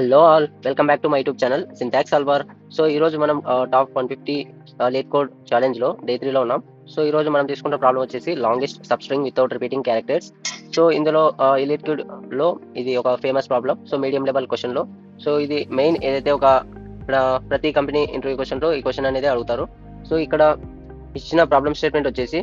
Hello all, welcome back to my YouTube channel syntax solver. So ఈ రోజు మనం top 150 late code challenge లో day 3 లో ఉన్నాం. సో ఈ రోజు మనం తీసుకున్న ప్రాబ్లం వచ్చేసి longest substring without repeating characters. So ఇందులో ఈ లేట్ కోడ్ లో ఇది ఒక famous problem. So medium level question లో, సో ఇది మెయిన్ ఏదైతే ఒక ఇక్కడ ప్రతి కంపెనీ ఇంటర్వ్యూ క్వశ్చన్ లో ఈ క్వశ్చన్ అనేది అడుగుతారు. సో ఇక్కడ ఇచ్చిన ప్రాబ్లమ్ స్టేట్మెంట్ వచ్చేసి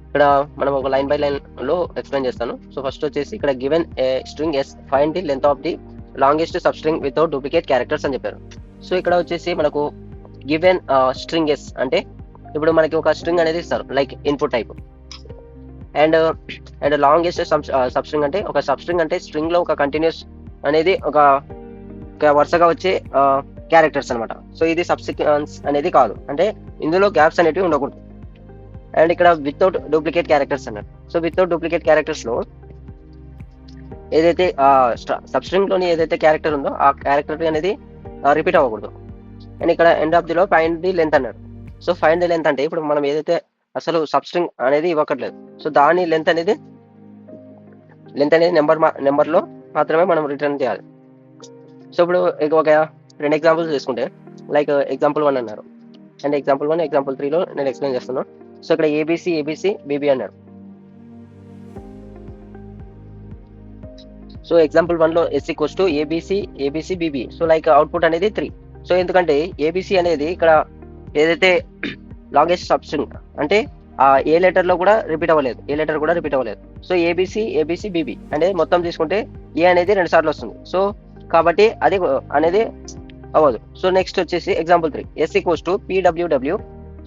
ఇక్కడ మనం ఒక లైన్ బై లైన్ లో ఎక్స్ప్లెయిన్ చేస్తాను. సో ఫస్ట్ వచ్చేసి ఇక్కడ given string s, find the length of the longest substring without duplicate characters అని చెప్పారు. సో ఇక్కడ వచ్చేసి మనకు గివెన్ స్ట్రింగ్ ఎస్ అంటే ఇప్పుడు మనకి ఒక స్ట్రింగ్ అనేది ఇస్తారు, like input type. And and longest sub string అంటే ఒక సబ్ స్ట్రింగ్ అంటే స్ట్రింగ్ లో ఒక కంటిన్యూస్ అనేది ఒక వరుసగా వచ్చే క్యారెక్టర్స్ అనమాట. సో ఇది సబ్సిక్వెన్స్ అనేది కాదు, అంటే ఇందులో గ్యాప్స్ అనేవి ఉండకూడదు. అండ్ ఇక్కడ వితౌట్ డూప్లికేట్ క్యారెక్టర్స్ అన్నారు. సో వితౌట్ డూప్లికేట్ క్యారెక్టర్స్ లో ఏదైతే సబ్ స్ట్రింగ్ లోని ఏదైతే క్యారెక్టర్ ఉందో ఆ క్యారెక్టర్ అనేది రిపీట్ అవ్వకూడదు. అండ్ ఇక్కడ ఎండ్ ఆఫ్ దిలో ఫైండ్ ది లెంత్ అన్నాడు. సో ఫైండ్ ది లెంత్ అంటే ఇప్పుడు మనం ఏదైతే అసలు సబ్ స్ట్రింగ్ అనేది ఇవ్వకట్లేదు, సో దాని లెంత్ అనేది నెంబర్ లో మాత్రమే మనం రిటర్న్ చేయాలి. సో ఇప్పుడు ఒక 2 ఎగ్జాంపుల్స్ తీసుకుంటే, లైక్ ఎగ్జాంపుల్ 1 అన్నారు అండ్ ఎగ్జాంపుల్ 1, ఎగ్జాంపుల్ 3లో నేను ఎక్స్ప్లెయిన్ చేస్తున్నాను. సో ఇక్కడ ఏబిసి బీబీ అన్నారు. సో ఎగ్జాంపుల్ 1లో S equals to ABC BB. So like output అనేది 3. సో ఎందుకంటే ఏబిసి అనేది ఇక్కడ ఏదైతే లాంగెస్ట్ సబ్ స్ట్రింగ్ అంటే ఏ లెటర్ లో కూడా రిపీట్ అవ్వలేదు. సో ఏబిసి బీబీ అనేది మొత్తం తీసుకుంటే ఏ అనేది 2 సార్లు వస్తుంది. సో కాబట్టి అది అనేది అవ్వదు. సో నెక్స్ట్ వచ్చేసి example 3, S equals to PWW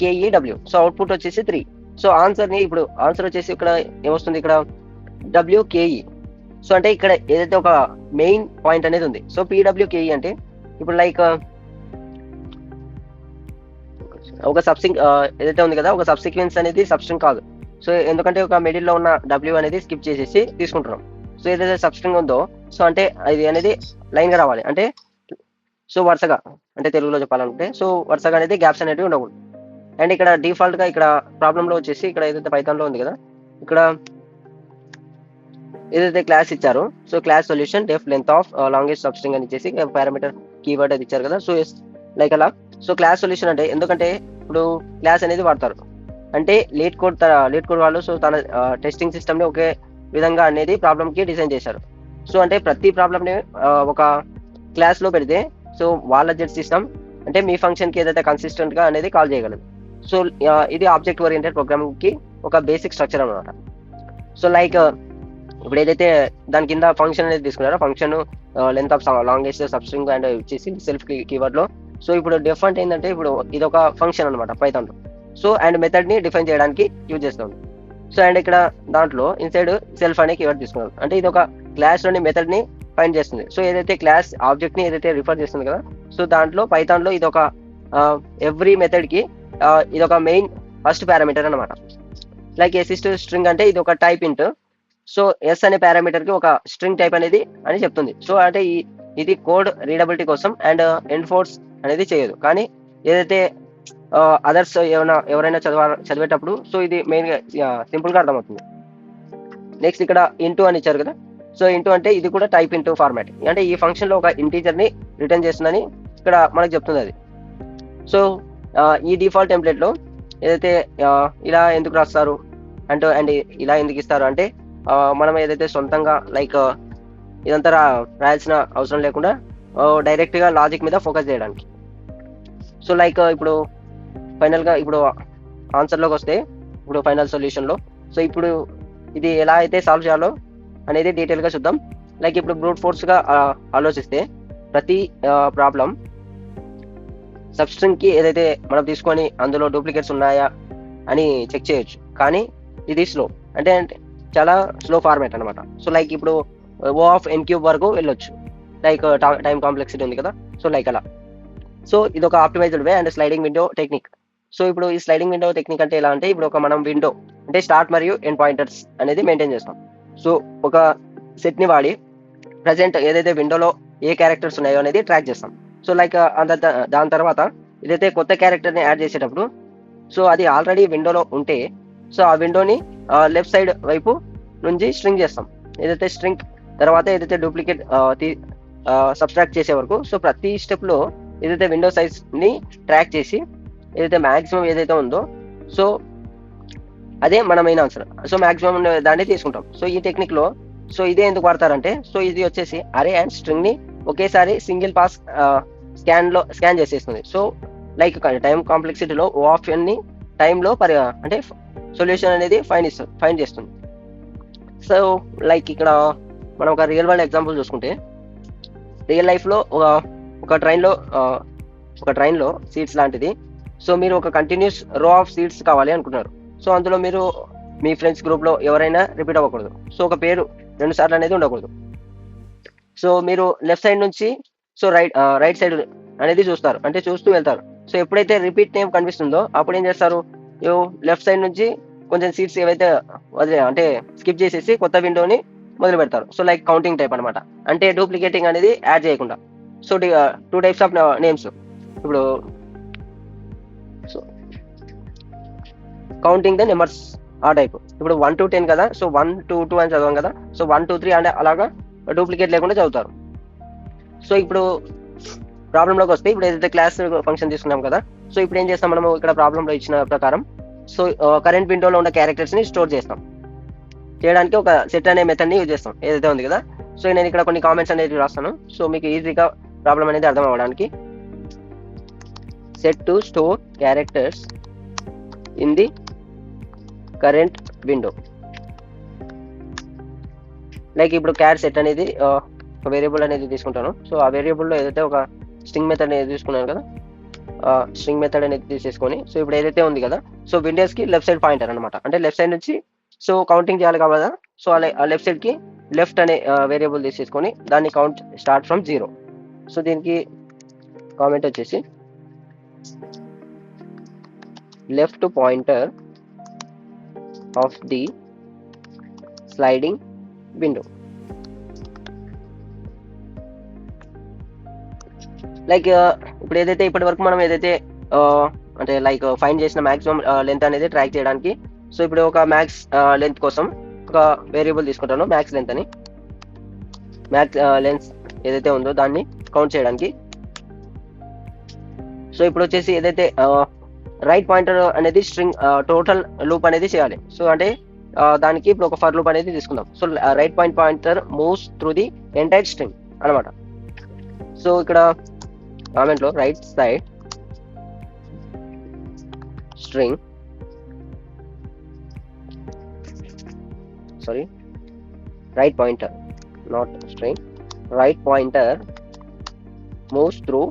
KEW. So output వచ్చేసి 3. సో ఆన్సర్ వచ్చేసి ఇక్కడ ఏమొస్తుంది, ఇక్కడ డబ్ల్యూకేఈ. సో అంటే ఇక్కడ ఏదైతే ఒక మెయిన్ పాయింట్ అనేది ఉంది. సో పిడబ్ల్యూకేఈ అంటే ఇప్పుడు లైక్ ఒక సబ్స్ట్రింగ్ ఏదైతే ఉంది కదా, ఒక సబ్సిక్వెన్స్ అనేది సబ్స్ట్రింగ్ కాదు. సో ఎందుకంటే ఒక మిడిల్ లో ఉన్న డబ్ల్యూ అనేది స్కిప్ చేసేసి తీసుకుంటున్నాం. సో ఏదైతే సబ్స్ట్రింగ్ ఉందో, సో అంటే ఇది అనేది లైన్ గా రావాలి, అంటే సో వరుసగా, అంటే తెలుగులో చెప్పాలంటే సో వరుసగా అనేది గ్యాప్స్ అనేవి ఉండకూడదు. అండ్ ఇక్కడ డిఫాల్ట్ గా ఇక్కడ ప్రాబ్లమ్ లో వచ్చేసి ఇక్కడ ఏదైతే పైథాన్ లో ఉంది కదా, ఇక్కడ ఏదైతే క్లాస్ ఇచ్చారో, so class solution deaf length of longest sub string అని ఇచ్చేసి పారామీటర్ కీవర్డ్ అది ఇచ్చారు కదా. సో లైక్ అలా. సో క్లాస్ సొల్యూషన్ అంటే ఎందుకంటే ఇప్పుడు క్లాస్ అనేది వాడతారు, అంటే లేట్ కోడ్ వాళ్ళు సో తన టెస్టింగ్ సిస్టమ్ ని ఒకే విధంగా అనేది ప్రాబ్లమ్ కి డిజైన్ చేశారు. సో అంటే ప్రతి ప్రాబ్లమ్ ని ఒక క్లాస్ లో పెడితే సో వాళ్ళ జెడ్ సిస్టమ్ అంటే మీ ఫంక్షన్ కి ఏదైతే కన్సిస్టెంట్ గా అనేది కాల్ చేయగలదు. సో ఇది ఆబ్జెక్ట్ ఓరియంటెడ్ ప్రోగ్రామింగ్ కి ఒక బేసిక్ స్ట్రక్చర్ అనమాట. సో లైక్ ఇప్పుడు ఏదైతే దాని కింద ఫంక్షన్ అనేది తీసుకున్నారో, function length of longest sub string and వచ్చేసి సెల్ఫ్ కీవర్డ్ లో. సో ఇప్పుడు డెఫ్ అంటే ఏంటంటే ఇప్పుడు ఇది ఒక ఫంక్షన్ అనమాట పైథాన్ లో. సో అండ్ మెథడ్ ని డిఫైన్ చేయడానికి యూజ్ చేస్తాం. సో అండ్ ఇక్కడ దాంట్లో ఇన్సైడ్ సెల్ఫ్ అనే కీవర్డ్ తీసుకున్నాం, అంటే ఇది ఒక క్లాస్ లోని మెథడ్ ని ఫైండ్ చేస్తుంది. సో ఏదైతే క్లాస్ ఆబ్జెక్ట్ ని ఏదైతే రిఫర్ చేస్తుంది కదా, సో దాంట్లో పైథాన్ లో ఇది ఒక ఎవ్రీ మెథడ్ కి ఇది ఒక మెయిన్ ఫస్ట్ పారామీటర్ అనమాట. లైక్ ఎసిస్ట్ స్ట్రింగ్ అంటే ఇది ఒక టైప్ ఇంట్. సో ఎస్ అనే పారామీటర్ కి ఒక స్ట్రింగ్ టైప్ అనేది అని చెప్తుంది. సో అంటే ఇది కోడ్ రీడబిలిటీ కోసం అండ్ ఎన్ఫోర్స్ అనేది చేయదు, కానీ ఏదైతే అదర్స్ ఎవరైనా చదివేటప్పుడు సో ఇది మెయిన్ గా సింపుల్ గా అర్థమవుతుంది. నెక్స్ట్ ఇక్కడ ఇంటూ అని ఇచ్చారు కదా, సో ఇంటూ అంటే ఇది కూడా టైప్ ఇంటూ ఫార్మాట్, అంటే ఈ ఫంక్షన్ లో ఒక ఇంటీజర్ ని రిటర్న్ చేస్తుందని ఇక్కడ మనకు చెప్తుంది అది. సో ఈ డిఫాల్ట్ టెంప్లెట్ లో ఏదైతే ఇలా ఎందుకు రాస్తారు అండ్ ఇలా ఎందుకు ఇస్తారు అంటే మనం ఏదైతే సొంతంగా లైక్ ఇదంతా రాయాల్సిన అవసరం లేకుండా డైరెక్ట్ గా లాజిక్ మీద ఫోకస్ చేయడానికి. సో లైక్ ఇప్పుడు ఫైనల్ గా ఇప్పుడు ఆన్సర్ లోకి వస్తే, ఇప్పుడు ఫైనల్ సొల్యూషన్ లో సో ఇప్పుడు ఇది ఎలా అయితే సాల్వ్ చేయాలో అనేది డీటెయిల్ గా చూద్దాం. లైక్ ఇప్పుడు బ్రూట్ ఫోర్స్ గా ఆలోచిస్తే ప్రతి ప్రాబ్లం సబ్ స్ట్రింగ్ కి ఏదైతే మనం తీసుకొని అందులో డూప్లికేట్స్ ఉన్నాయా అని చెక్ చేయొచ్చు, కానీ ఇది స్లో, అంటే చాలా స్లో ఫార్మాట్ అనమాట. సో లైక్ ఇప్పుడు ఓ ఆఫ్ ఎన్ క్యూబ్ వరకు వెళ్ళొచ్చు, లైక్ టైం కాంప్లెక్సిటీ ఉంది కదా, సో లైక్ అలా. సో ఇది ఒక optimised way and sliding window technique. So ఇప్పుడు ఈ స్లైడింగ్ విండో టెక్నిక్ అంటే ఎలా అంటే ఇప్పుడు ఒక మనం విండో అంటే స్టార్ట్ మరియు ఎండ్ పాయింటర్స్ అనేది మెయింటైన్ చేస్తాం. సో ఒక సెట్ ని వాడి ప్రజెంట్ ఏదైతే విండోలో ఏ క్యారెక్టర్స్ ఉన్నాయో అనేది ట్రాక్ చేస్తాం. సో లైక్ దాని తర్వాత ఏదైతే కొత్త క్యారెక్టర్ ని యాడ్ చేసేటప్పుడు సో అది ఆల్రెడీ విండోలో ఉంటే సో ఆ విండోని లెఫ్ట్ సైడ్ వైపు నుంచి స్ట్రింగ్ చేస్తాం. ఏదైతే స్ట్రింగ్ తర్వాత ఏదైతే డూప్లికేట్ సబ్స్ట్రాక్ట్ చేసే వరకు. సో ప్రతి స్టెప్లో ఏదైతే విండో సైజ్ని ట్రాక్ చేసి ఏదైతే మ్యాక్సిమం ఏదైతే ఉందో సో అదే మన మెయిన్ ఆన్సర్. సో మ్యాక్సిమం దాన్ని తీసుకుంటాం. సో ఈ టెక్నిక్లో సో ఇదే ఎందుకు వాడతారంటే సో ఇది వచ్చేసి అరే అండ్ స్ట్రింగ్ని ఒకేసారి సింగిల్ పాస్ స్కాన్ చేసేస్తుంది. సో లైక్ టైం కాంప్లెక్సిటీలో ఓ ఆప్షన్ని టైంలో అంటే సొల్యూషన్ అనేది ఫైండ్ చేస్తుంది. సో లైక్ ఇక్కడ మనం ఒక రియల్ వరల్డ్ ఎగ్జాంపుల్ చూసుకుంటే రియల్ లైఫ్లో ఒక ట్రైన్లో సీట్స్ లాంటిది. సో మీరు ఒక కంటిన్యూస్ రో ఆఫ్ సీట్స్ కావాలి అనుకుంటున్నారు. సో అందులో మీరు మీ ఫ్రెండ్స్ గ్రూప్లో ఎవరైనా రిపీట్ అవ్వకూడదు. సో ఒక పేరు 2 సార్లు అనేది ఉండకూడదు. సో మీరు లెఫ్ట్ సైడ్ నుంచి సో రైట్ సైడ్ అనేది చూస్తారు, అంటే చూస్తూ వెళ్తారు. సో ఎప్పుడైతే రిపీట్ నేమ్ కనిపిస్తుందో అప్పుడు ఏం చేస్తారు, లెఫ్ట్ సైడ్ నుంచి కొంచెం సీట్స్ ఏవైతే అంటే స్కిప్ చేసేసి కొత్త విండోని మొదలు పెడతారు. సో లైక్ కౌంటింగ్ టైప్ అనమాట, అంటే డూప్లికేటింగ్ అనేది యాడ్ చేయకుండా. సో 2 టైప్స్ ఆఫ్ నేమ్స్ ఇప్పుడు సో కౌంటింగ్ ద నెంబర్స్ ఆ టైప్. ఇప్పుడు 1 to 10 కదా, సో 1 2 2 అని చదవం కదా, సో 1 2 3 అంటే అలాగా డూప్లికేట్ లేకుండా చదువుతారు. సో ఇప్పుడు ప్రాబ్లంలోకి వస్తే ఇప్పుడు ఏదైతే క్లాస్ ఫంక్షన్ తీసుకున్నాం కదా, సో ఇప్పుడు ఏం చేస్తాం మనము ఇక్కడ ప్రాబ్లంలో ఇచ్చిన ప్రకారం సో కరెంట్ విండోలో ఉన్న క్యారెక్టర్స్ని స్టోర్ చేస్తాం. చేయడానికి ఒక సెట్ అనే మెథడ్ని యూజ్ చేస్తాం ఏదైతే ఉంది కదా. సో నేను ఇక్కడ కొన్ని కామెంట్స్ అనేది రాస్తాను, సో మీకు ఈజీగా ప్రాబ్లం అనేది అర్థం అవ్వడానికి. Set to store characters in the current window. Like ఇప్పుడు క్యార్ సెట్ అనేది ఒక వేరియబుల్ అనేది తీసుకుంటాను. సో ఆ వేరియబుల్లో ఏదైతే ఒక స్ట్రింగ్ మెథడ్ అనేది తీసుకున్నాను కదా, స్ట్రింగ్ మెథడ్ అనేది తీసేసుకొని సో ఇప్పుడు ఏదైతే ఉంది కదా, సో విండోస్కి లెఫ్ట్ సైడ్ పాయింటర్ అనమాట, అంటే లెఫ్ట్ సైడ్ నుంచి సో కౌంటింగ్ చేయాలి కదా. సో ఆ లెఫ్ట్ సైడ్కి లెఫ్ట్ అనే వేరియబుల్ తీసేసుకొని దాన్ని కౌంట్ స్టార్ట్ ఫ్రమ్ 0. సో దీనికి కామెంట్ వచ్చేసి left pointer of the sliding window. Like ఇప్పుడు ఏదైతే ఇప్పటి వరకు మనం ఏదైతే అంటే లైక్ ఫైండ్ చేసిన మ్యాక్సిమం లెంత్ అనేది ట్రాక్ చేయడానికి, సో ఇప్పుడు ఒక మ్యాక్స్ లెంత్ కోసం ఒక వేరియబుల్ తీసుకుంటాను మ్యాక్స్ లెంత్ అని. మ్యాక్స్ లెంత్ ఏదైతే ఉందో దాన్ని కౌంట్ చేయడానికి. సో ఇప్పుడు వచ్చేసి ఏదైతే రైట్ పాయింటర్ అనేది స్ట్రింగ్ టోటల్ లూప్ అనేది చేయాలి. సో అంటే దానికి ఇప్పుడు ఒక ఫర్ లూప్ అనేది తీసుకుందాం. So right pointer moves through the entire string అనమాట. సో ఇక్కడ కామెంట్లో right side string right pointer not string, right pointer moves through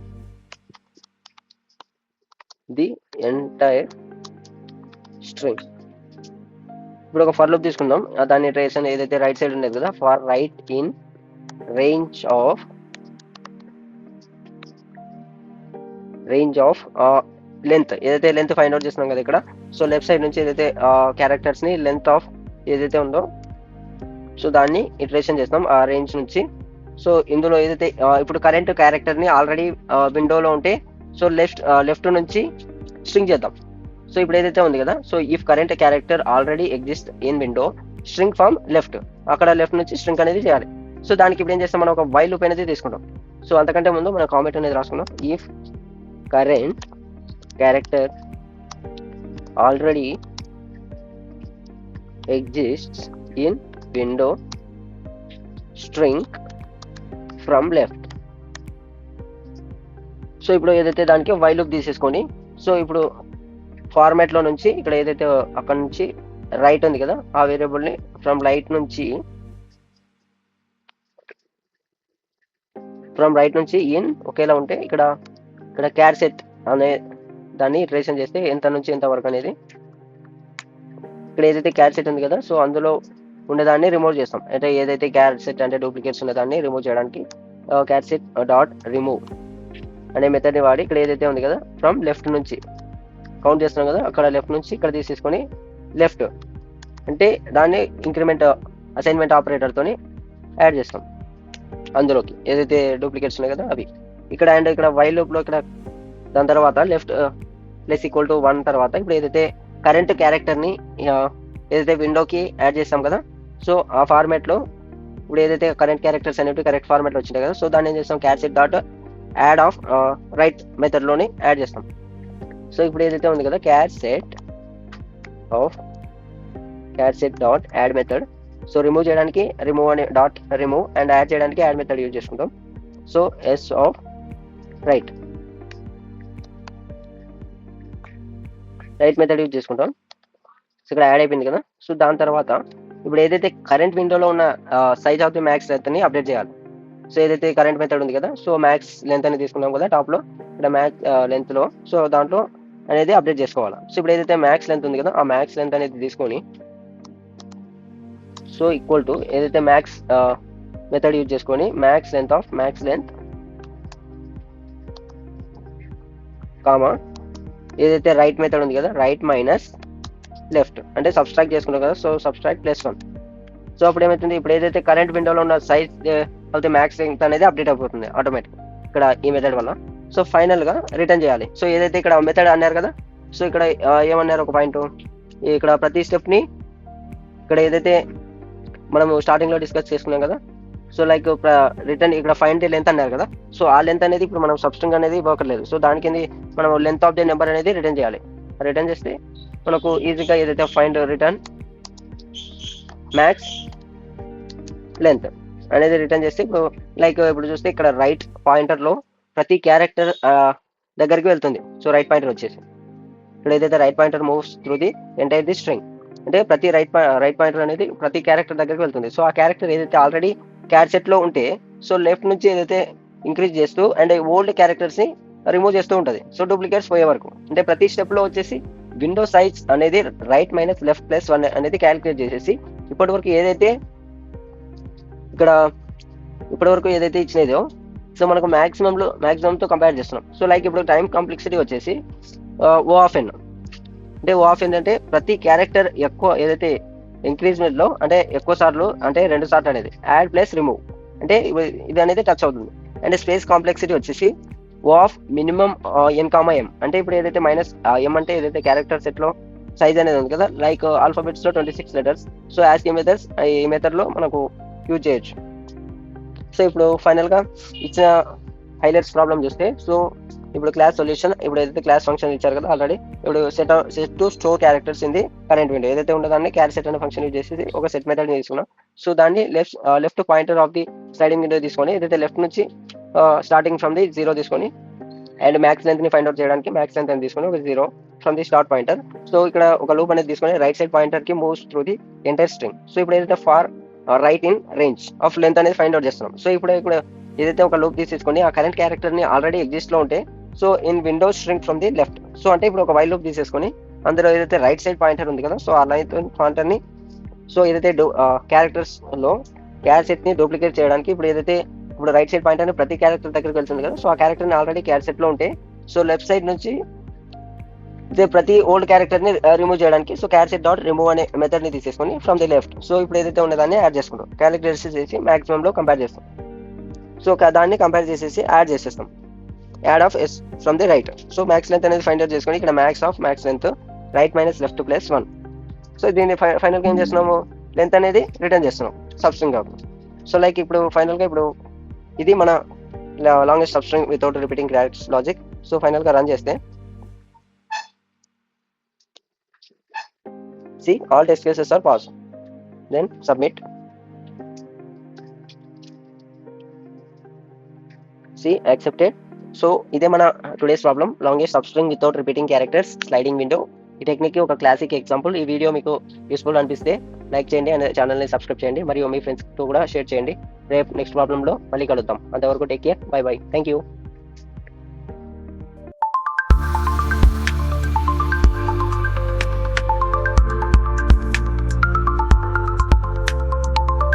the entire string. ఇప్పుడు ఒక ఫర్ లూప్ తీసుకుందాం, దాని ట్రేషన్ ఏదైతే రైట్ సైడ్ ఉండేది కదా, for right in range of length, ఏదైతే లెంత్ ఫైండ్ అవుట్ చేస్తున్నాం కదా ఇక్కడ. సో లెఫ్ట్ సైడ్ నుంచి ఏదైతే క్యారెక్టర్స్ని లెంత్ ఆఫ్ ఏదైతే ఉందో సో దాన్ని ఇటరేషన్ చేస్తాం ఆ రేంజ్ నుంచి. సో ఇందులో ఏదైతే ఇప్పుడు కరెంట్ క్యారెక్టర్ని ఆల్రెడీ విండోలో ఉంటే సో లెఫ్ట్ నుంచి స్ట్రింగ్ చేద్దాం. సో ఇప్పుడు ఏదైతే ఉంది కదా, so if current character already exist in window string from left, అక్కడ లెఫ్ట్ నుంచి స్ట్రింగ్ అనేది చేయాలి. సో దానికి ఇప్పుడు ఏం చేస్తాం, మనం ఒక వైల్ లూప్ అనేది తీసుకుంటాం. సో అంతకంటే ముందు మనం కామెంట్ అనేది రాసుకుందాం. If current character already exists in window string from left. So ఇప్పుడు ఏదైతే దానికి వైల్ లూప్ తీసేసుకొని సో ఇప్పుడు ఫార్మాట్లో నుంచి ఇక్కడ ఏదైతే అక్కడ నుంచి రైట్ ఉంది కదా, ఆ వేరియబుల్ని ఫ్రమ్ రైట్ నుంచి ఇన్ ఒకేలా ఉంటే ఇక్కడ క్యార్ సెట్ అనే దాన్ని ఇటరేషన్ చేస్తే ఎంత నుంచి ఎంత వరకు అనేది ఇక్కడ ఏదైతే క్యార్ సెట్ ఉంది కదా, సో అందులో ఉండేదాన్ని రిమూవ్ చేస్తాం. అంటే ఏదైతే క్యార్ సెట్ అంటే డూప్లికేట్స్ ఉన్నదాన్ని రిమూవ్ చేయడానికి క్యార్ సెట్ డాట్ రిమూవ్ అనే మెథడ్ని వాడి ఇక్కడ ఏదైతే ఉంది కదా ఫ్రమ్ లెఫ్ట్ నుంచి కౌంట్ చేస్తున్నాం కదా, అక్కడ లెఫ్ట్ నుంచి ఇక్కడ తీసేసుకొని లెఫ్ట్ అంటే దాన్ని ఇంక్రిమెంట్ అసైన్మెంట్ ఆపరేటర్తోని యాడ్ చేస్తాం అందులోకి ఏదైతే డూప్లికేట్స్ ఉన్నాయి కదా అవి ఇక్కడ. అండ్ ఇక్కడ వైల్ లూప్లో ఇక్కడ దాని తర్వాత లెఫ్ట్ ప్లస్ ఈక్వల్ టు 1 తర్వాత ఇప్పుడు ఏదైతే కరెంట్ క్యారెక్టర్ని ఏదైతే విండోకి యాడ్ చేస్తాం కదా, సో ఆ ఫార్మాట్లో ఇప్పుడు ఏదైతే కరెంట్ క్యారెక్టర్స్ అనేవి కరెక్ట్ ఫార్మాట్లో వచ్చినాయి కదా, సో దాన్ని ఏం చేస్తాం cat set dot add of right మెథడ్లోని యాడ్ చేస్తాం. సో ఇప్పుడు ఏదైతే ఉంది కదా cat set dot add method, so remove చేయడానికి రిమూవ్ అనే డాట్ రిమూవ్ అండ్ యాడ్ చేయడానికి యాడ్ మెథడ్ యూజ్ చేసుకుంటాం. So S of right method use చేసుకుంటాం. సో ఇక్కడ యాడ్ అయిపోయింది కదా. సో దాని తర్వాత ఇప్పుడు ఏదైతే కరెంట్ విండోలో ఉన్న size of the max length ని అప్డేట్ చేయాలి. సో ఏదైతే కరెంట్ మెథడ్ ఉంది కదా, సో మ్యాక్స్ లెంత్ అనేది తీసుకున్నాం కదా టాప్లో, ఇక్కడ మ్యాక్స్ లెంత్లో, సో దాంట్లో అనేది అప్డేట్ చేసుకోవాలి. సో ఇప్పుడు ఏదైతే మ్యాక్స్ లెంత్ ఉంది కదా, ఆ మ్యాక్స్ లెంత్ అనేది తీసుకొని సో ఈక్వల్ టు ఏదైతే మ్యాక్స్ మెథడ్ యూజ్ చేసుకొని మ్యాక్స్ లెంత్ కామా ఏదైతే రైట్ మెథడ్ ఉంది కదా రైట్ మైనస్ లెఫ్ట్ అంటే సబ్స్ట్రాక్ట్ చేసుకున్నాం కదా, సో సబ్స్ట్రాక్ట్ +1. సో అప్పుడు ఏమవుతుంది, ఇప్పుడు ఏదైతే కరెంట్ విండోలో ఉన్న సైజ్ అయితే మ్యాక్స్ లెంత్ అనేది అప్డేట్ అయిపోతుంది ఆటోమేటిక్ ఇక్కడ ఈ మెథడ్ వల్ల. సో ఫైనల్గా రిటర్న్ చేయాలి. సో ఏదైతే ఇక్కడ మెథడ్ అన్నారు కదా, సో ఇక్కడ ఏమన్నారు ఒక పాయింట్, ఇక్కడ ప్రతి స్టెప్ని ఇక్కడ ఏదైతే మనము స్టార్టింగ్లో డిస్కస్ చేసుకున్నాం కదా, సో లైక్ రిటర్న్ ఇక్కడ ఫైండ్ ది లెంత్ అన్నారు కదా, సో ఆ లెంత్ అనేది ఇప్పుడు మనం సబ్స్ట్రింగ్ అనేది ఇవ్వకలేదు. సో దానికి మనం లెంత్ ఆఫ్ ది నెంబర్ అనేది రిటర్న్ చేయాలి. రిటర్న్ చేస్తే మనకు ఈజీగా ఏదైతే ఫైండ్ రిటర్న్ మ్యాక్స్ లెంత్ అనేది రిటర్న్ చేస్తే ఇప్పుడు లైక్ ఇప్పుడు చూస్తే ఇక్కడ రైట్ పాయింటర్లో ప్రతి క్యారెక్టర్ దగ్గరికి వెళ్తుంది. సో రైట్ పాయింటర్ వచ్చేసి ఇక్కడ ఏదైతే right pointer moves through the entire the string అంటే ప్రతి రైట్ పాయింటర్ అనేది ప్రతి క్యారెక్టర్ దగ్గరికి వెళ్తుంది. సో ఆ క్యారెక్టర్ ఏదైతే ఆల్రెడీ క్యాట్ సెట్లో ఉంటే సో లెఫ్ట్ నుంచి ఏదైతే ఇంక్రీజ్ చేస్తూ అండ్ ఓల్డ్ క్యారెక్టర్స్ని రిమూవ్ చేస్తూ ఉంటుంది. సో డూప్లికేట్స్ పోయే వరకు అంటే ప్రతి స్టెప్లో వచ్చేసి విండో సైజ్ అనేది రైట్ మైనస్ లెఫ్ట్ +1 అనేది క్యాలిక్యులేట్ చేసేసి ఇప్పటివరకు ఏదైతే ఇచ్చినదో సో మనకు మ్యాక్సిమంతో కంపేర్ చేస్తున్నాం. సో లైక్ ఇప్పుడు టైం కాంప్లెక్సిటీ వచ్చేసి O ఆఫ్ n అంటే O ఆఫ్ n అంటే ప్రతి క్యారెక్టర్ ఎక్కువ ఏదైతే ఇంక్రీజ్మెంట్లో అంటే ఎక్కువ సార్లు అంటే 2 సార్లు అనేది యాడ్ ప్లస్ రిమూవ్ అంటే ఇది అనేది టచ్ అవుతుంది. అండ్ స్పేస్ కాంప్లెక్సిటీ వచ్చేసి O of minimum n, m అంటే ఇప్పుడు ఏదైతే -m అంటే ఏదైతే క్యారెక్టర్ సెట్లో సైజ్ అనేది ఉంది కదా లైక్ ఆల్ఫాబెట్స్లో 26 లెటర్స్. సో యాజ్ ఈ మెథడ్లో మనకు యూజ్ చేయొచ్చు. సో ఇప్పుడు ఫైనల్గా ఇచ్చిన హైలైట్స్ ప్రాబ్లం చూస్తే సో ఇప్పుడు క్లాస్ సొల్యూషన్ ఇప్పుడు ఏదైతే క్లాస్ ఫంక్షన్ ఇచ్చారు కదా ఆల్రెడీ ఇప్పుడు set to store characters in the current window ఏదైతే ఉందో దాన్ని క్యారెట్ సెట్ అనే ఫంక్షన్ యూజ్ చేసి ఒక సెట్ మెథడ్ తీసుకున్నాం. సో దాన్ని left pointer of the sliding window తీసుకొని ఏదైతే లెఫ్ట్ నుంచి స్టార్టింగ్ ఫ్రమ్ ది 0 తీసుకొని అండ్ మ్యాక్స్ లెంత్ ని ఫైండ్ అవుట్ చేయడానికి మ్యాక్స్ లెంత్ అని తీసుకొని ఒక 0 from the start pointer. So ఇక్కడ ఒక లూప్ అనేది తీసుకొని రైట్ సైడ్ పాయింటర్ కి moves through the entire string. So ఇప్పుడు ఏదైతే for right in range of length అనేది ఫైండ్ అవుట్ చేస్తున్నాం. సో ఇప్పుడు ఏదైతే ఒక లూప్ తీసేసుకొని ఆ కరెంట్ క్యారెక్టర్ ని ఆల్రెడీ ఎగ్జిస్ట్ లో ఉంటే so in window string from the left. So అంటే ఇప్పుడు ఒక వైల్ లూప్ తీసేసుకొని అందులో ఏదైతే రైట్ సైడ్ పాయింటర్ ఉంది కదా సో ఆ లైన్ పాయింటర్ ని సో ఏదైతే క్యారెక్టర్స్ లో క్యారెట్ సెట్ ని డూప్లికేట్ చేయడానికి ఇప్పుడు రైట్ సైడ్ పాయింటర్ ని ప్రతి క్యారెక్టర్ దగ్గరికి వెళ్తుంది కదా సో ఆ క్యారెక్టర్ ని ఆల్రెడీ క్యారెట్ సెట్ లో ఉంటే సో లెఫ్ట్ సైడ్ నుంచి ప్రతి ఓల్డ్ క్యారెక్టర్ ని రిమూవ్ చేయడానికి so carrot set dot remove అనే మెథడ్ ని తీసేసుకొని ఫ్రమ్ ది లెఫ్ట్. సో ఇప్పుడు ఏదైతే ఉన్నదాన్ని యాడ్ చేసుకుంటాం క్యాలిక్యులేట్ చేసి మాక్సిమం లో కంపేర్ చేస్తాం. సో దాన్ని కంపేర్ చేసేసి యాడ్ చేసేస్తాం add of S from the right. So max length అనేది ఫైండ్ అవుట్ చేసుకొని ఇక్కడ max length right minus left +1. So దీన్ని ఫైనల్గా ఏం చేస్తున్నాము లెంత్ అనేది రిటర్న్ చేస్తున్నాం సబ్స్ట్రింగ్ కాకుండా. సో లైక్ ఇప్పుడు ఫైనల్గా ఇది మన longest substring without repeating characters logic. So ఫైనల్గా రన్ చేస్తే see all test cases are passed, then submit. See accepted. So ఇదే మన today's problem longest substring without repeating characters sliding window. ఈ టెక్నిక్ ఒక క్లాసిక్ ఎగ్జాంపుల్. ఈ video మీకు useful అనిపిస్తే like చేయండి అండ్ ఛానల్ని సబ్స్క్రైబ్ చేయండి మరియు మీ ఫ్రెండ్స్తో కూడా షేర్ చేయండి. రేపు నెక్స్ట్ ప్రాబ్లంలో మళ్ళీ కలుద్దాం. అంతవరకు take care, by by, thank you.